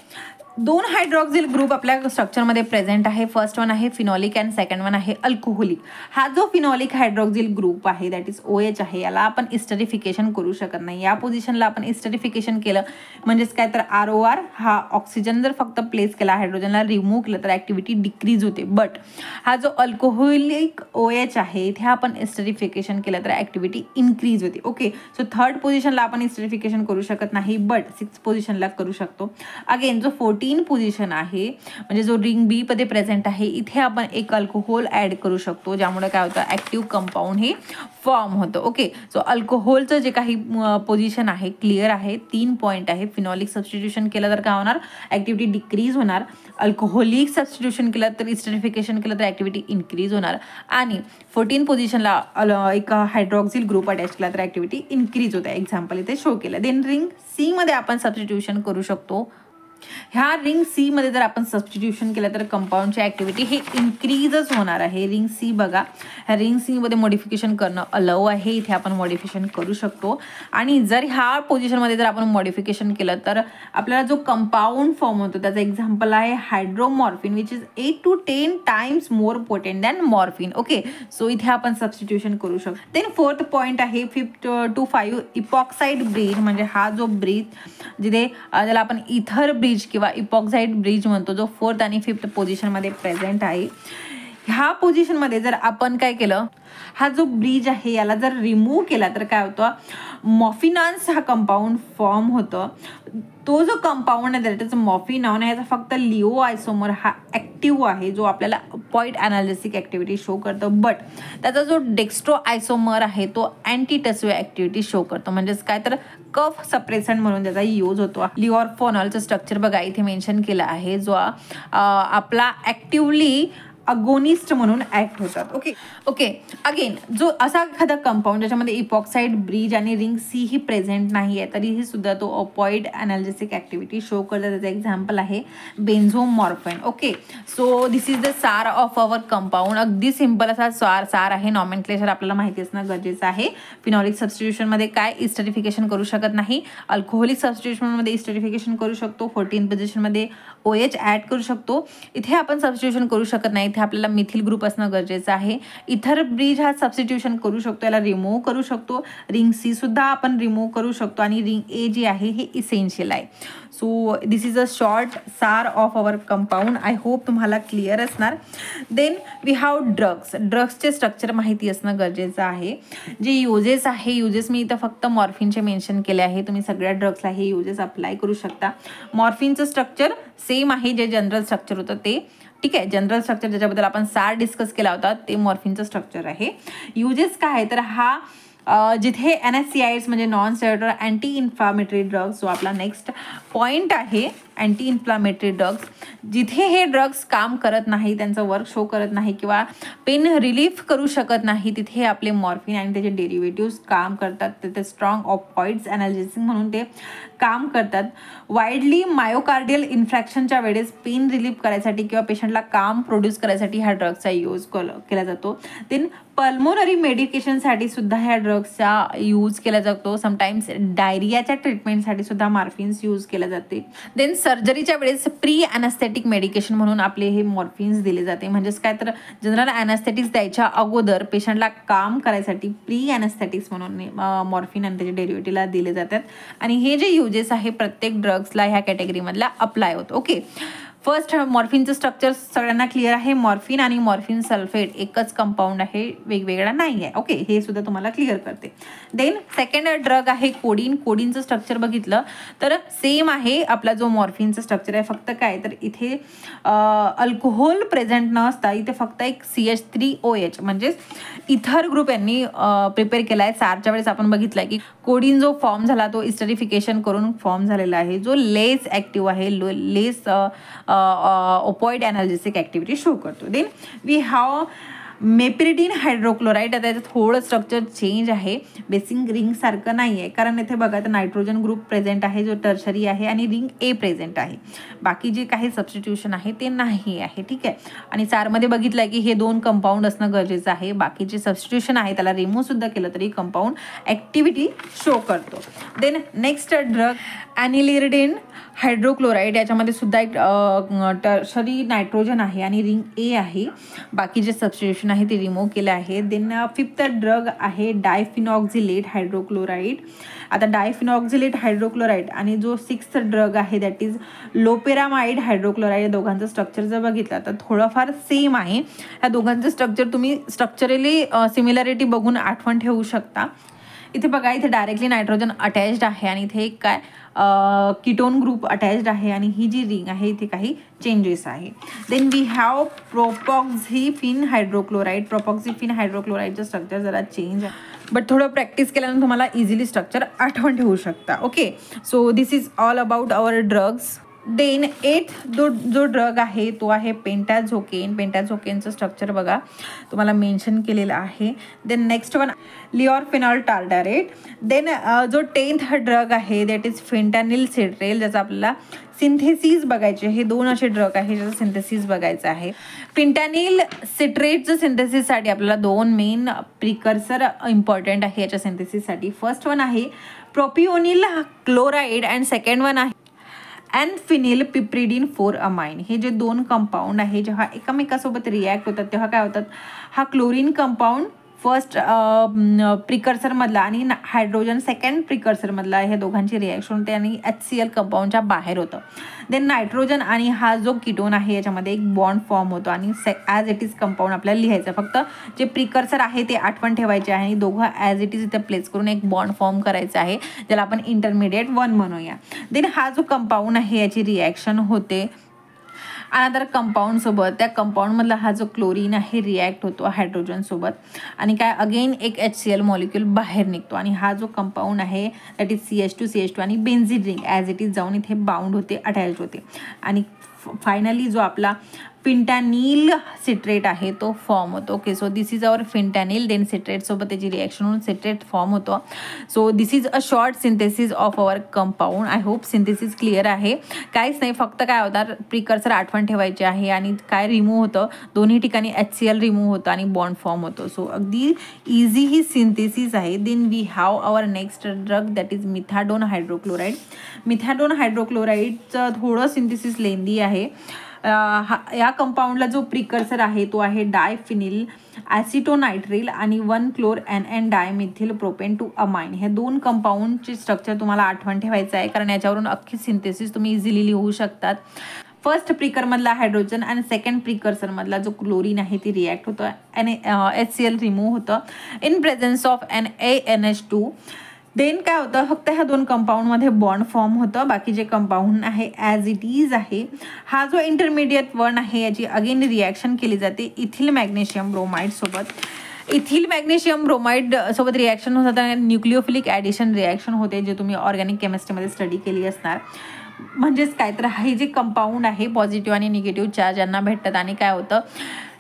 2 हायड्रॉक्झिल ग्रुप आपल्या स्ट्रक्चरमध्ये प्रेझेंट आहे. फर्स्ट वन आहे फिनॉलिक अँड सेकंड वन आहे अल्कोहोलिक. हा जो फिनॉलिक हायड्रॉक्झिल ग्रुप आहे दॅट इज OH आहे, याला आपण इस्टरिफिकेशन करू शकत नाही. या पोझिशनला आपण इस्टरिफिकेशन केलं म्हणजेच काय तर ROR हा ऑक्सिजन जर फक्त प्लेस केला, हायड्रोजनला रिमूव्ह केलं तर ॲक्टिव्हिटी डिक्रीज होते. बट हा जो अल्कोहोलिक OH आहे इथे आपण इस्टरिफिकेशन केलं तर ॲक्टिव्हिटी इन्क्रीज होते. ओके, सो थर्ड पोझिशनला आपण इस्टरिफिकेशन करू शकत नाही, बट 6 पोझिशनला करू शकतो. अगेन जो 14 पोझिशन आहे म्हणजे जो रिंग बी मध्ये प्रेझेंट आहे इथे आपण एक अल्कोहोल ऍड करू शकतो, ज्यामुळे काय होतं ॲक्टिव्ह कंपाऊंड हे फॉर्म होतं. ओके, सो अल्कोहोलचं जे काही पोझिशन आहे क्लिअर आहे. 3 पॉईंट आहे. फिनॉलिक सबस्टिट्यूशन केलं तर काय होणार, ॲक्टिव्हिटी डिक्रीज होणार. अल्कोहोलिक सबस्टिट्यूशन केलं तर इस्टरिफिकेशन केलं तर ॲक्टिव्हिटी इन्क्रीज होणार. आणि 14 पोझिशनला एक हायड्रॉक्झिल ग्रुप अटॅच केला तर ॲक्टिव्हिटी इन्क्रीज होते. एक्झाम्पल इथे शो केलं. देन रिंग सी मध्ये आपण सबस्टिट्यूशन करू शकतो. ह्या रिंग सी मध्ये जर आपण सबस्टिट्यूशन केलं तर कंपाऊंडची ॲक्टिव्हिटी हे इन्क्रीजच होणार आहे. रिंग सी बघा, ह्या रिंग सी मध्ये मॉडिफिकेशन करणं अलाउ आहे, इथे आपण मॉडिफिकेशन करू शकतो. आणि जर ह्या पोझिशनमध्ये जर आपण मॉडिफिकेशन केलं तर आपल्याला जो कंपाऊंड फॉर्म होतो त्याचं एक्झाम्पल आहे hydromorphone which is 8 to 10 times more potent than morphine. Okay, so इथे आपण सबस्टिट्यूशन करू शकतो. देन फोर्थ पॉईंट आहे 5 to 5 इपॉक्साइड ब्रिज, म्हणजे हा जो ब्रिज जिथे ज्याला आपण इथर ब्रिज किंवा इपॉक्साइड ब्रिज म्हणतो, जो 4th आणि 5th पोझिशनमध्ये प्रेझेंट आहे. ह्या पोझिशनमध्ये जर आपण काय केलं, हा जो ब्रिज आहे याला जर रिमूव्ह केला तर काय होतं, मॉफिनॉन्स हा कंपाऊंड फॉर्म होतं. तो जो कंपाऊंड आहे त्याचं मॉफिनॉन आहे, याचा फक्त लिओ आयसोमर हा ॲक्टिव्ह आहे, जो आपल्याला पॉइंट अनालिसिक ॲक्टिव्हिटी शो करतो. बट त्याचा जो डेक्स्ट्रो आयसोमर आहे तो अँटीटसिव्ह ॲक्टिव्हिटी शो करतो, म्हणजेच काय तर कफ सप्रेसंट म्हणून त्याचा यूज होतो. लिओरफोनॉलचं स्ट्रक्चर बघा इथे मेन्शन केलं आहे, जो आपला ॲक्टिव्हली अगोनिस्ट म्हणून ऍक्ट होतात. ओके ओके, अगेन जो असा एखादा कंपाऊंड ज्याच्यामध्ये इपॉक्साइड ब्रिज आणि रिंग सी ही प्रेझेंट नाही आहे तरीही सुद्धा तो अपॉइड अनालिसिक ॲक्टिव्हिटी शो करतात. त्याचं एक्झाम्पल आहे benzomorphan. Okay, so this is the SAR of our compound. अगदी सिंपल असा सार आहे. नॉमेनक्लेचर आपल्याला माहिती असणं गरजेचं आहे. फिनॉलिक सबस्टिट्यूशनमध्ये काय इस्टरिफिकेशन करू शकत नाही, अल्कोहोलिक सबस्टिट्यूशनमध्ये इस्टरिफिकेशन करू शकतो. 14 पोझिशनमध्ये OH ऍड करू शकतो. इथे आपण सबस्टिट्यूशन करू शकत नाही, इथे इथे आपल्याला मिथिल ग्रुप असणं गरजेचं आहे. इथर ब्रिज हा सबस्टिट्यूशन करू शकतो, याला रिमूव्ह करू शकतो. रिंग सी सुद्धा आपण रिमूव्ह करू शकतो आणि रिंग ए जी आहे हे इसेन्शियल आहे. So this is a short SAR of our compound. I hope तुम्हाला क्लिअर असणार. देन वी हॅव ड्रग्सचे स्ट्रक्चर माहिती असणं गरजेचं आहे. जे युजेस आहे, युजेस मी इथं फक्त मॉर्फिनचे मेन्शन केले आहे. तुम्ही सगळ्या ड्रग्सला हे युजेस अप्लाय करू शकता. मॉर्फिनचं स्ट्रक्चर सेम आहे जे जनरल स्ट्रक्चर होतं ते. ठीक आहे, जनरल स्ट्रक्चर ज्याच्याबद्दल आपण सार डिस्कस केला होता ते मॉर्फिनचं स्ट्रक्चर आहे. युजेस काय आहे तर हा जिथे NSAIDs म्हणजे non steroidal anti inflammatory drugs जो आपला नेक्स्ट पॉईंट आहे, अँटी इन्फ्लामेटरी ड्रग्स जिथे हे ड्रग्स काम करत नाही, त्यांचं वर्क शो करत नाही किंवा पेन रिलीफ करू शकत नाही, तिथे आपले मॉर्फिन आणि त्याचे डेरिव्हेटिव्स काम करतात. ते स्ट्रॉंग ऑपॉइड्स एनाल्जेसिक म्हणून ते काम करतात. वाईडली मायोकार्डियल इन्फ्रॅक्शनच्या वेळेस पेन रिलीफ करायसाठी किंवा पेशंटला काम प्रोड्यूस करायसाठी ह्या ड्रग्सचा यूज केला जातो. देन पल्मोनरी मेडिकेशनसाठी सुद्धा ह्या ड्रग्सचा यूज केला जातो. समटाईम्स डायरियाच्या ट्रीटमेंटसाठी सुद्धा मॉर्फिन्स यूज केले जाते. देन सर्जरीच्या वेळेस प्री अॅनास्थेटिक मेडिकेशन म्हणून आपले हे मॉर्फिन्स दिले जाते. म्हणजेच काय तर जनरल अॅनास्थेटिक्स द्यायच्या अगोदर पेशंटला काम करायसाठी प्री अॅनास्थेटिक्स म्हणून मॉर्फिन आणि त्याचे डेरिव्हेटिव्हला दिले जातात. आणि हे जे युजेस आहे प्रत्येक ड्रग्सला ह्या कॅटेगरीमधला अप्लाय होतो. ओके, फर्स्ट मॉर्फिनचं स्ट्रक्चर सगळ्यांना क्लिअर आहे. मॉर्फिन आणि मॉर्फिन सल्फेट एकच कंपाऊंड आहे, वेगवेगळा नाही आहे. ओके, हे सुद्धा तुम्हाला क्लिअर करते. देन सेकंड ड्रग आहे कोडीन. कोडीनचं स्ट्रक्चर बघितलं तर सेम आहे आपला जो मॉर्फिनचं स्ट्रक्चर आहे. फक्त काय तर इथे अल्कोहोल प्रेझेंट न असता इथे फक्त एक CH3OH म्हणजेच इथर ग्रुप यांनी प्रिपेअर केला आहे. सारच्या वेळेस आपण बघितलं की कोडीन जो फॉर्म झाला तो इस्टरिफिकेशन करून फॉर्म झालेला आहे, जो लेस ॲक्टिव्ह आहे, less opioid analgesic activity show करतो. Then we have meperidine hydrochloride. आता याचं थोडं स्ट्रक्चर चेंज आहे, बेसिक रिंग सारखं नाही आहे, कारण इथे बघा तर नायट्रोजन ग्रुप प्रेझेंट आहे जो टर्शरी आहे आणि रिंग ए प्रेझेंट आहे. बाकी जे काही सबस्टिट्यूशन आहे ते नाही आहे. ठीक आहे, आणि सारमध्ये बघितलं की हे 2 कंपाऊंड असणं गरजेचं आहे. बाकी जे सबस्टिट्यूशन आहे त्याला रिमूव्ह सुद्धा केलं तरी कंपाऊंड ॲक्टिव्हिटी शो करतो. Then next drug anileridine hydrochloride. याच्यामध्ये सुद्धा एक टर्शरी नायट्रोजन आहे आणि रिंग ए आहे. बाकी जे सबस्टिट्यूशन आहे ते रिमूव्ह केले आहे. देन फिफ्थ ड्रग आहे डायफिनॉक्झिलेट हायड्रोक्लोराईड. आता डायफिनॉक्झिलेट हायड्रोक्लोराईड आणि जो सिक्स्थ ड्रग आहे दॅट इज लोपेरामाइड हायड्रोक्लोराईड, या दोघांचं स्ट्रक्चर जर बघितलं तर थोडंफार सेम आहे. या दोघांचं स्ट्रक्चर तुम्ही स्ट्रक्चरली सिमिलॅरिटी बघून आठवण ठेवू शकता. इथे बघा, इथे डायरेक्टली नायट्रोजन अटॅच्ड आहे आणि इथे एक काय कीटोन ग्रुप अटॅच्ड आहे आणि ही जी रिंग आहे इथे काही चेंजेस आहे. Then we have propoxyphene hydrochloride. Propoxyphene हायड्रोक्लोराईडचं स्ट्रक्चर जरा चेंज आहे, बट थोडं प्रॅक्टिस केल्यानं तुम्हाला इझिली स्ट्रक्चर आठवण ठेवू शकता. Okay, so this is all about our drugs. Then जो ड्रग आहे तो आहे पेंटाझोकेन. पेंटाझोकेनचं स्ट्रक्चर बघा तुम्हाला मेन्शन केलेलं आहे. Then next one levorphanol tartrate. Then जो 10th ड्रग आहे दॅट इज फेंटानिल सिट्रेल, ज्याचा आपल्याला सिंथेसिस बघायचे. हे 2 असे ड्रग आहे ज्याचं सिंथेसिस बघायचं आहे. फेंटानिल सिट्रेटचं सिंथेसिससाठी आपल्याला 2 मेन प्रिकर्सर इम्पॉर्टंट आहे याच्या सिंथेसिससाठी. फर्स्ट वन आहे प्रोपिओनिल क्लोराईड अँड सेकंड वन आहे अँड पिप्रिडिन 4-अमाइन. हे जे 2 कंपाऊंड आहे जेव्हा एकमेकासोबत रिॲक्ट होतात तेव्हा काय होतात, हा क्लोरीन कंपाऊंड फर्स्ट प्रिकर्सरमधला आणि हायड्रोजन सेकंड प्रिकर्सरमधला, हे दोघांची रिॲक्शन होते आणि HCl कंपाऊंडच्या बाहेर होतं. देन नायट्रोजन आणि हा जो कीटोन आहे याच्यामध्ये एक बॉन्ड फॉर्म होतो आणि ॲज इट इज कंपाऊंड आपल्याला लिहायचं. फक्त जे प्रिकर्सर आहे ते आठवण ठेवायचे आहे आणि दोघं ॲज इट इज इथे प्लेस करून एक बॉन्ड फॉर्म करायचा आहे, ज्याला आपण इंटरमिडिएट 1 म्हणूया. देन हा जो कंपाऊंड आहे याची रिॲक्शन होते अनदर कंपाऊंडसोबत. त्या कंपाऊंडमधला हा जो क्लोरीन आहे रिॲक्ट होतो हायड्रोजनसोबत आणि काय अगेन एक HCl मॉलिक्यूल बाहेर निघतो आणि हा जो कंपाऊंड आहे दॅट इज CH2 आणि benzene ring as it is जाऊन इथे बाउंड होते, अटॅच होते आणि फायनली जो आपला फिंटॅनिल सिट्रेट आहे तो फॉर्म होतो. Okay, so this is our fentanyl. Then सिट्रेटसोबत त्याची रिॲक्शन होऊन सिट्रेट फॉर्म होतो. So this is a short synthesis of our compound. I hope synthesis clear आहे. काहीच नाही, फक्त काय होतं प्रिकर्सर आठवण ठेवायचे आहे आणि काय रिमूव्ह होतं, दोन्ही ठिकाणी HCl रिमूव्ह होतं आणि बॉन्ड फॉर्म होतो. सो अगदी इझी ही सिंथेसिस आहे. Then we have our next drug that is methadone hydrochloride. Methadone हायड्रोक्लोराईडचं थोडं सिंथेसिस लेंदी आहे. या कंपाऊंडला जो प्रिकर्सर आहे तो आहे डायफिनिल ॲसिटोनायट्रिल आणि 1-chlor-NN dimethyl propane two amine. हे 2 कंपाऊंडचे स्ट्रक्चर तुम्हाला आठवण ठेवायचं आहे, कारण याच्यावरून अख्खी सिंथेसिस तुम्ही इझिली लिहू शकतात. फर्स्ट प्रिकर मधला हायड्रोजन आणि सेकंड प्रिकर्सर मधला जो क्लोरीन आहे ती रिॲक्ट होतं आणि HCl रिमूव्ह होतं in presence of NaNH2. Then काय होतं, फक्त ह्या 2 कंपाऊंडमध्ये बॉन्ड फॉर्म होतं. बाकी जे कंपाऊंड आहे ॲज इट इज आहे. हा जो इंटरमिडिएट वन आहे याची अगेन रिॲक्शन केली जाते इथिल मॅग्नेशियम ब्रोमाइड सोबत. इथिल मॅग्नेशियम ब्रोमाइड सोबत रिॲक्शन होत होता, न्यूक्लिओफिलिक ॲडिशन रिॲक्शन होते, जे तुम्ही ऑर्गॅनिक केमिस्ट्रीमध्ये स्टडी केली असणार. म्हणजेच काय तर हे जे कंपाऊंड आहे पॉझिटिव्ह आणि निगेटिव्ह चार्ज यांना भेटतात आणि काय होतं,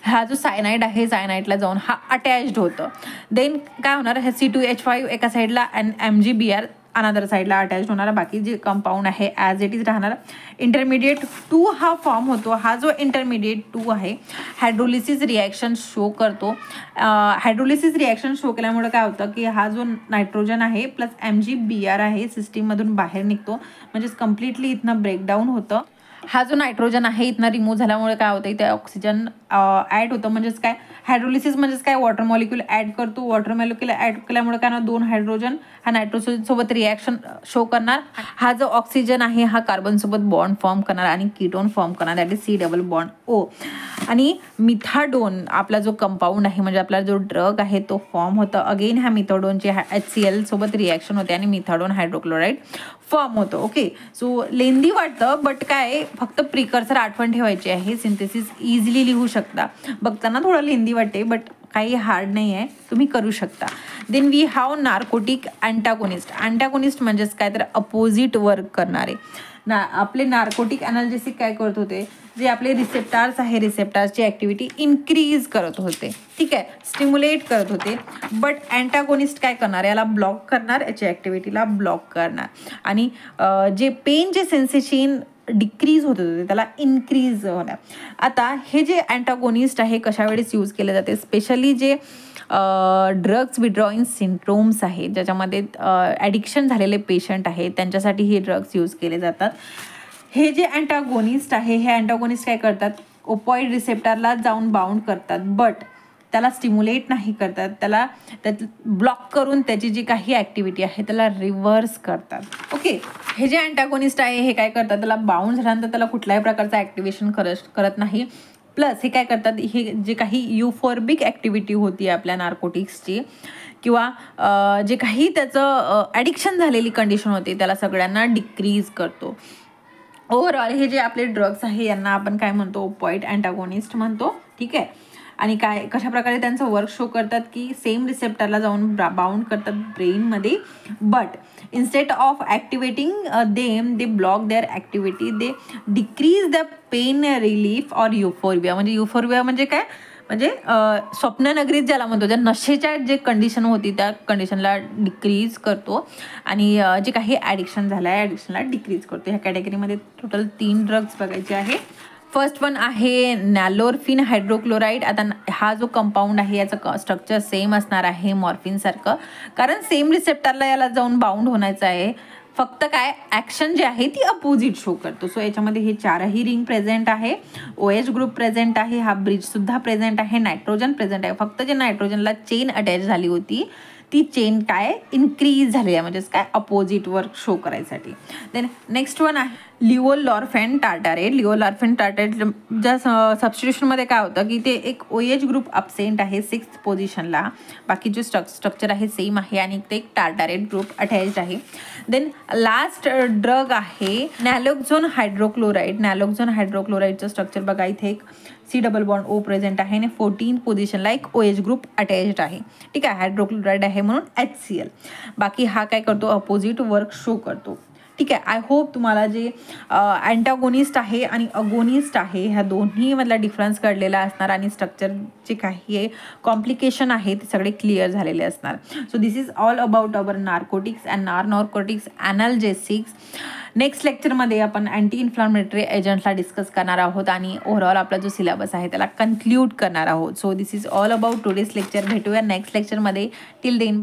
हा जो सायनाईड आहे सायनाईडला जाऊन हा अटॅच्ड होतं. देन काय होणार, हे C2H5 एका साईडला आणि MgBr अनदर साईडला अटॅच होणार. बाकी जे कंपाऊंड आहे ॲज इट इज राहणार. इंटरमिडिएट 2 हा फॉर्म होतो. हा जो इंटरमिडिएट 2 आहे हायड्रोलिसिस रिॲक्शन शो करतो. हायड्रोलिसिस रिॲक्शन शो केल्यामुळे काय होतं की हा जो नायट्रोजन आहे प्लस MgBr आहे सिस्टीममधून बाहेर निघतो, म्हणजेच कम्प्लिटली इथनं ब्रेकडाऊन होतं. हा जो नायट्रोजन आहे इथनं रिमूव्ह झाल्यामुळे काय होतं, इथे ऑक्सिजन ॲड होतं. म्हणजेच काय, हायड्रोलिसिस म्हणजेच काय, वॉटर मॉलिक्यूल ॲड करतो. वॉटर मॉलिक्यूल ॲड केल्यामुळे काय ना 2 हायड्रोजन हा नायट्रोजन सोबत रिॲक्शन शो करणार. हा जो ऑक्सिजन आहे हा कार्बन सोबत बॉन्ड फॉर्म करणार आणि कीटोन फॉर्म करणार, दॅट इज C+O. आणि मिथाडोन आपला जो कंपाऊंड आहे म्हणजे आपला जो ड्रग आहे तो फॉर्म होतं. अगेन ह्या मिथाडोनचे HCl सोबत रिॲक्शन होते आणि मिथाडोन हायड्रोक्लोराईड फॉर्म होतं. ओके, सो लेंदी वाटतं बट काय, फक्त प्रिकर्सर आठवण ठेवायची आहे. सिंथेसिस इझिली लिहू शकता. बघताना थोडं लेंदी वाटते बट काही हार्ड नाही आहे, तुम्ही करू शकता. Then we have narcotic antagonist. Antagonist म्हणजेच काय तर अपोजिट वर्क करणारे. आपले नार्कोटिक अनाल्जेसिक काय करत होते, जे आपले रिसेप्टार्स आहे रिसेप्टार्सची ॲक्टिव्हिटी इन्क्रीज करत होते, ठीक आहे, स्टिम्युलेट करत होते. बट अँटागोनिस्ट काय करणार, याला ब्लॉक करणार, याची ॲक्टिव्हिटीला ब्लॉक करणार आणि जे पेनचे सेन्सेशन डिक्रीज होत होते त्याला इन्क्रीज होणार. आता हे जे अँटागोनिस्ट आहे कशा वेळेस यूज केले जाते, स्पेशली जे ड्रग्स विड्रॉईंग सिंड्रोम्स आहे, ज्याच्यामध्ये ॲडिक्शन झालेले पेशंट आहेत त्यांच्यासाठी हे ड्रग्स यूज केले जातात. हे जे अँटागोनिस्ट आहे हे अँटागोनिस्ट काय करतात, ओपॉइड रिसेप्टरला जाऊन बाउंड करतात बट त्याला स्टिम्युलेट नाही करतात, त्यात ब्लॉक करून त्याची जी काही ॲक्टिव्हिटी आहे त्याला रिव्हर्स करतात. ओके, हे जे अँटागोनिस्ट आहे हे काय करतात, त्याला बाउंड झाल्यानंतर त्याला कुठल्याही प्रकारचं ॲक्टिव्हेशन करत नाही. प्लस हे काय करतात, हे जे काही युफोर्बिक ॲक्टिव्हिटी होती आपल्या नार्कोटिक्सची किंवा जे काही त्याचं ॲडिक्शन झालेली कंडिशन होती त्याला सगळ्यांना डिक्रीज करतो. ओव्हरऑल हे जे आपले ड्रग्स आहे यांना आपण काय म्हणतो, ओपॉइड अँटागोनिस्ट म्हणतो, ठीक आहे. आणि काय कशा प्रकारे त्यांचं वर्क शो करतात की सेम रिसेप्टरला जाऊन बाउंड करतात ब्रेनमध्ये, but instead of activating them they block their activity, they decrease the pain relief or euphorbia. म्हणजे युफोर्बिया म्हणजे काय, म्हणजे स्वप्ननगरीत ज्याला म्हणतो, ज्या नशेच्या जे कंडिशन होती त्या कंडिशनला डिक्रीज करतो आणि जे काही ॲडिक्शन झालं आहे ॲडिक्शनला डिक्रीज करतो. ह्या कॅटेगरीमध्ये टोटल 3 ड्रग्स बघायचे आहे. फर्स्ट वन आहे नॅलोरफिन हायड्रोक्लोराईड. आता हा जो कंपाऊंड आहे याचं स्ट्रक्चर सेम असणार आहे मॉर्फिनसारखं, कारण सेम रिसेप्टरला याला जाऊन बाउंड होण्याचं आहे. फक्त काय ॲक्शन जे आहे ती अपोजिट शो करतो. सो याच्यामध्ये हे 4ही रिंग प्रेझेंट आहे, OH ग्रुप प्रेझेंट आहे, हा ब्रिजसुद्धा प्रेझेंट आहे, नायट्रोजन प्रेझेंट आहे. फक्त जे नायट्रोजनला चेन अटॅच झाली होती ती चेन काय इन्क्रीज झाली आहे, म्हणजेच काय अपोजिट वर्क शो करायसाठी. देन नेक्स्ट वन आहे लिओलॉर्फेन टार्टारेट. लिओलॉर्फेन टार्टारेटच्या सबस्टिट्यूशनमध्ये काय होतं की ते एक OH ग्रुप अब्सेंट आहे 6th पोझिशनला, बाकी जे स्ट्रक्चर आहे सेम आहे आणि ते एक टार्टारेट ग्रुप अटॅच्ड आहे. देन लास्ट ड्रग आहे नॅलोक्झोन हायड्रोक्लोराईड. नॅलोक्झोन हायड्रोक्लोराईडचं स्ट्रक्चर बघा, इथे एक C+O प्रेझेंट आहे आणि 14th पोझिशनला एक OH ग्रुप अटॅच्ड आहे, ठीक आहे, हायड्रोक्लोराईड आहे म्हणून HCl. बाकी हा काय करतो, अपोजिट वर्क शो करतो, ठीक आहे. आय होप तुम्हाला जे अँटागोनिस्ट आहे आणि अगोनिस्ट आहे ह्या दोन्हीमधला डिफरन्स कळलेला असणार आणि स्ट्रक्चर जे काही कॉम्प्लिकेशन आहे ते सगळे क्लिअर झालेले असणार. So this is all about our narcotics and narcotics analgesics. Next लेक्चरमध्ये आपण अँटी इन्फ्लामेटरी एजंट्सला डिस्कस करणार आहोत आणि ओव्हरऑल आपला जो सिलेबस आहे त्याला कन्क्लूड करणार आहोत. So this is all about today's lecture. भेटूया नेक्स्ट लेक्चरमध्ये. Till then